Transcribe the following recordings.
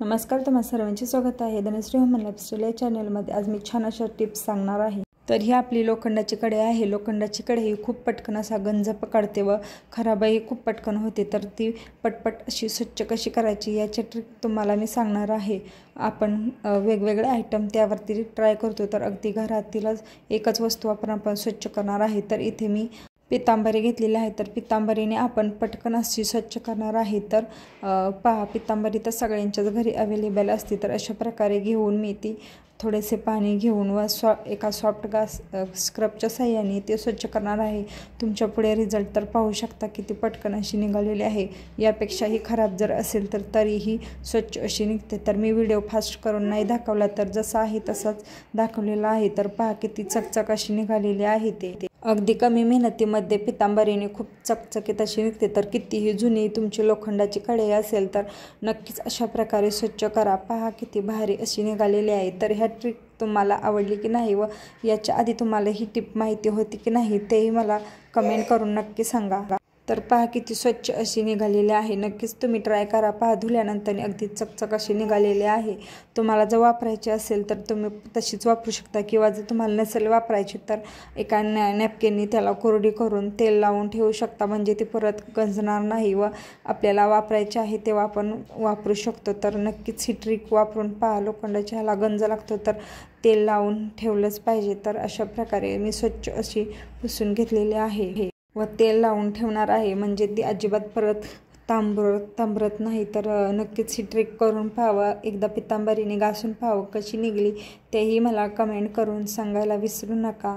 नमस्कार, तुम्हा सर्वांचे स्वागत आहे धनश्री होम लाईफस्टाईल या चॅनलमध्ये। आज मी छान अशा टिप्स सांगणार आहे। तर ही आपली लोखंडाची कढई आहे। लोखंडाची कढई ही खूप पटकन असा गंज पकडते व खराबही खूप पटकन होते। तर ती पटपट अशी स्वच्छ कशी करायची याची ट्रिक तुम्हाला मी सांगणार आहे। आपण वेगवेगळे आयटम त्यावरती ट्राय करतो, तर अगदी घरातीलच एकच वस्तू आपण स्वच्छ करणार आहे। तर इथे मी पितांबरी घेतलेली आहे। तर पितांबरीने आपण पटकन अशी स्वच्छ करणार आहे। तर पहा, पितांबरी तर सगळ्यांच्याच घरी अवेलेबल असते। तर अशा प्रकारे घेऊन मी ती थोडेसे पाणी घेऊन व एका सॉफ्ट ग्लास स्क्रबच्या साह्याने ते स्वच्छ करणार आहे। तुमच्या पुढे रिझल्ट तर पाहू शकता किती पटकन अशी निघालेली आहे। यापेक्षाही खराब जर असेल तर तरीही स्वच्छ अशी निघते। तर मी व्हिडिओ फास्ट करून नाही दाखवला, तर जसा आहे तसाच दाखवलेला आहे। तर पहा किती चकचक अशी निघालेली आहे। ते अगदी कमी मेहनतीमध्ये पितांबरीने खूप चकचकीत अशी निघते। तर कितीही जुनी तुमची लोखंडाची कढई असेल तर नक्कीच अशा प्रकारे स्वच्छ करा। पहा किती भारी अशी निघालेली आहे। तर ह्या ट्रिक तुम्हाला आवडली की नाही व याच्या आधी तुम्हाला ही टिप माहिती होती की नाही तेही मला कमेंट करून नक्की सांगा। तर पहा किती स्वच्छ अशी निघालेली आहे। नक्कीच तुम्ही ट्राय करा। पहा, धुल्यानंतर अगदी चकचक अशी निघालेली आहे। तुम्हाला जर वापरायची असेल तर तुम्ही तशीच वापरू शकता, किंवा जर तुम्हाला नसेल वापरायची तर एका नॅपकिननी त्याला कोरडी करून तेल लावून ठेवू शकता, म्हणजे ती परत गंजणार नाही व आपल्याला वापरायची आहे तेव्हा आपण वापरू शकतो। तर नक्कीच ही ट्रिक वापरून पहा। लोखंडाच्या ह्याला गंज लागतो तर तेल लावून ठेवलंच पाहिजे। तर अशा प्रकारे मी स्वच्छ अशी पुसून घेतलेली आहे व तेल लावून ठेवणार आहे, म्हणजे ती अजिबात परत तांबरत नाही। तर नक्कीच ही ट्रिक करून पाहावं। एकदा पितांबरीने घासून पाहावं कशी निघली तेही मला कमेंट करून सांगायला विसरू नका।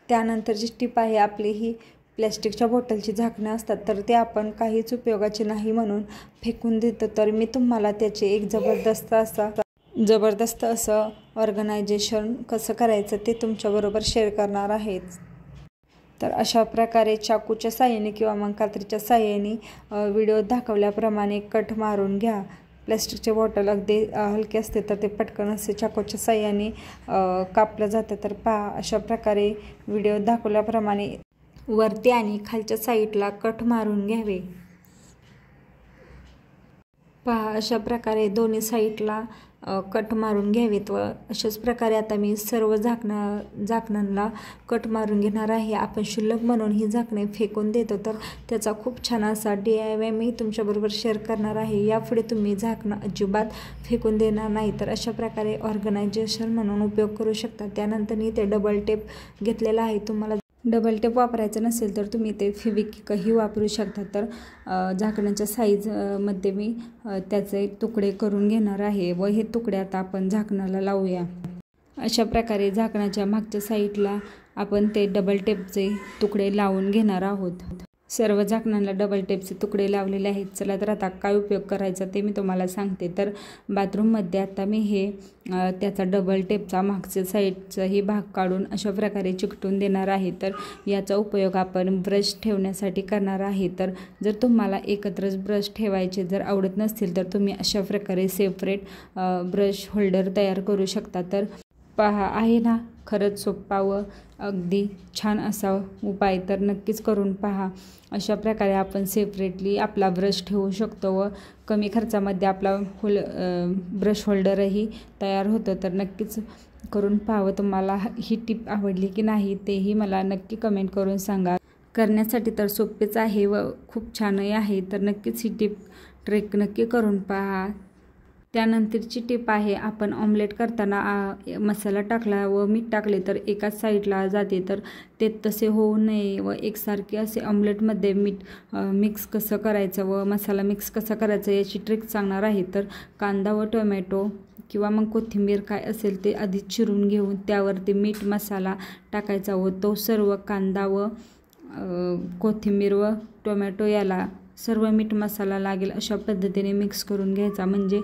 त्यानंतरची टिप आहे आपली ही प्लॅस्टिकच्या बॉटलची झाकणं असतात, तर ते आपण काहीच उपयोगाचे नाही म्हणून फेकून देतो। तर मी तुम्हाला त्याचे एक जबरदस्त असं ऑर्गनायझेशन कसं करायचं ते तुमच्याबरोबर शेअर करणार आहे। तर अशा प्रकारे चाकूच्या साह्याने किंवा मग कात्रीच्या साह्याने व्हिडिओ दाखवल्याप्रमाणे कट मारून घ्या। प्लॅस्टिकचे बॉटल अगदी हलके असते तर ते पटकन असे चाकूच्या साह्याने कापलं जातं। तर पहा, अशा प्रकारे व्हिडिओ दाखवल्याप्रमाणे वरती आणि खालच्या साईडला कट मारून घ्यावे। पहा, अशा प्रकारे दोन्ही साईडला कट मारून घ्यावेत व अशाच प्रकारे आता मी सर्व झाकणांना कट मारून घेणार आहे। आपण शुल्लक म्हणून ही झाकणे फेकून देतो, तर त्याचा खूप छान असा DIY मी तुमच्याबरोबर शेअर करणार आहे। यापुढे तुम्ही झाकणं अजिबात फेकून देणार नाही। तर अशा प्रकारे ऑर्गनायझेशन म्हणून उपयोग करू शकता। त्यानंतर मी ते डबल टेप घेतलेला आहे। तुम्हाला डबल टेप वापरायचं नसेल तर तुम्ही ते फेविक्विकही वापरू शकता। तर झाकणाच्या साईजमध्ये मी त्याचे तुकडे करून घेणार आहे व हे तुकडे आता आपण झाकणाला लावूया। अशा प्रकारे झाकणाच्या मागच्या साईडला आपण ते डबल टेपचे तुकडे लावून घेणार आहोत। सर्व झाकणांना डबल टेपचे तुकडे लावलेले आहेत। चला तर आता काय उपयोग करायचा ते मी तुम्हाला सांगते। तर बाथरूममध्ये आता मी हे त्याचा डबल टेपचा मागच्या साईडचाही भाग काढून अशा प्रकारे चिकटून देणार आहे। तर याचा उपयोग आपण ब्रश ठेवण्यासाठी करणार आहे। तर जर तुम्हाला एकत्रच ब्रश ठेवायचे जर आवडत नसतील तर तुम्ही अशा प्रकारे सेपरेट ब्रश होल्डर तयार करू शकता। तर पहा, आहे ना खरंच सोपा व अगदी छान असा उपाय। तर नक्कीच करून पहा। अशा प्रकारे आपण सेपरेटली आपला ब्रश ठेवू शकतो व कमी खर्चामध्ये आपला ब्रश होल्डरही तयार होतं। तर नक्कीच करून पाहावं। तुम्हाला ही टिप आवडली की नाही तेही मला नक्की कमेंट करून सांगा। करण्यासाठी तर सोपेच आहे व खूप छानही आहे। तर नक्कीच ही ट्रिक नक्की करून पहा। त्यानंतरची टीप आहे, आपण ऑमलेट करताना मसाला टाकला व मीठ टाकले तर एकाच साईडला जाते, तर ते तसे होऊ नये व एकसारखे असे ऑमलेटमध्ये मीठ मिक्स कसं करायचं व मसाला मिक्स कसा करायचा याची ट्रिक सांगणार आहे। तर कांदा व टोमॅटो किंवा मग कोथिंबीर काय असेल ते आधी चिरून घेऊन त्यावरती मीठ मसाला टाकायचा व तो सर्व कांदा व कोथिंबीर व टोमॅटो याला सर्व मीठ मसाला लागेल अशा पद्धतीने मिक्स करून घ्यायचा, म्हणजे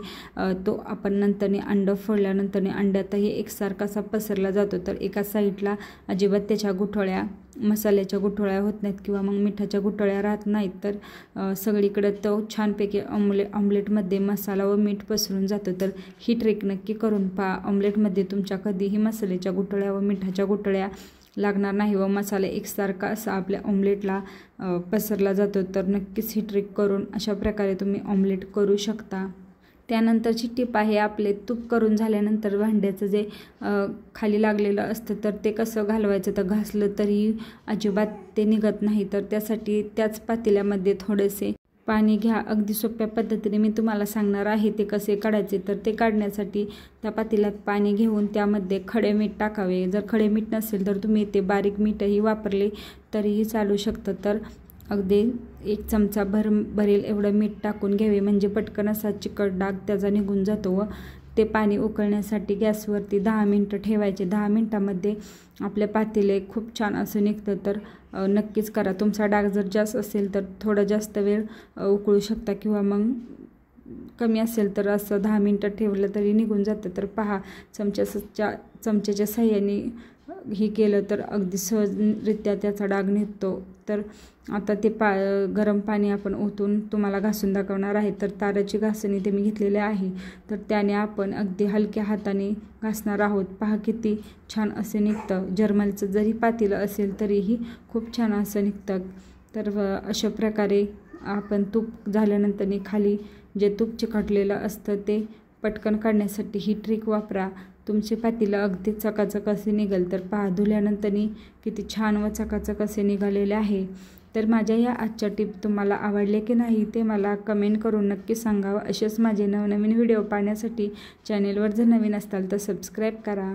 तो आपण नंतरने अंडं फोडल्यानंतरने अंड्यातही एकसारखा असा पसरला जातो। तर एका साईडला अजिबात त्याच्या गुठळ्या मसाल्याच्या गुठळ्या होत नाहीत किंवा मग मिठाच्या गुठळ्या राहत नाहीत। तर सगळीकडे तो छानपैकी ऑमलेटमध्ये मसाला व मीठ पसरून जातो। तर ही ट्रिक नक्की करून पहा। ऑमलेटमध्ये तुमच्या कधीही मसाल्याच्या गुठळ्या व मिठाच्या गुठळ्या लागणार नाही व मसाला एकसारखा असा आपल्या ऑमलेटला पसरला जातो। तर नक्कीच ही ट्रिक करून अशा प्रकारे तुम्ही ऑमलेट करू शकता। त्यानंतरची टीप आहे, आपले तूप करून झाल्यानंतर भांड्याचं जे खाली लागलेलं असतं तर ते कसं घालवायचं, तर घासलं तरी अजिबात ते निघत नाही. तर त्यासाठी त्याच पातेल्यामध्ये थोडेसे पाणी घ्या. अगदी सोप्या पद्धतीने मी तुम्हाला सांगणार आहे ते कसे काढायचे. तर ते काढण्यासाठी त्या पातेल्यात पाणी घेऊन त्यामध्ये खडे मीठ टाकावे. जर खडे मीठ नसेल तर तुम्ही ते बारीक मीठही वापरले तरीही चालू शकतं. तर अगदी 1 चमचा भरेल एवढं मीठ टाकून घ्यावे, म्हणजे पटकन असा चिकट डाग त्याचा निघून जातो. व ते पाणी उकळण्यासाठी गॅसवरती 10 मिनटं ठेवायचे. 10 मिनटामध्ये आपले पातेले खूप छान असं निघतं. तर नक्कीच करा. तुमचा डाग जर जास्त असेल तर थोडं जास्त वेळ उकळू शकता, किंवा मग कमी असेल तर असं 10 मिनटं ठेवलं तरी निघून जातं. तर पहा, चमच्याच्या साह्याने हे केलं तर अगदी सहजरित्या त्याचा डाग निघतो. तर आता ते गरम पाणी आपण ओतून तुम्हाला घासून दाखवणार आहे. तर ताराची घासणी ते मी घेतलेले आहे. तर त्याने आपण अगदी हलक्या हाताने घासणार आहोत. पहा किती छान असे निघतं. जर्मलचं जरी पातेलं असेल तरीही खूप छान असं निघतं. तर अशा प्रकारे आपण तूप झाल्यानंतर खाली जे तूप चिकटलेलं असतं ते पटकन काढण्यासाठी ही ट्रिक वापरा. तुमचे पातेलं अगदी चकाचक असे निघेल. तर पहा, धुल्यानंतर किती छान व चकाचक असे निघालेले आहे. तर माझ्या या आजच्या टिप तुम्हाला आवडले की नाही ते मला कमेंट करून नक्की सांगावं. असेच माझे नवनवीन व्हिडिओ पाहण्यासाठी चॅनेलवर जर नवीन असाल तर सबस्क्राईब करा.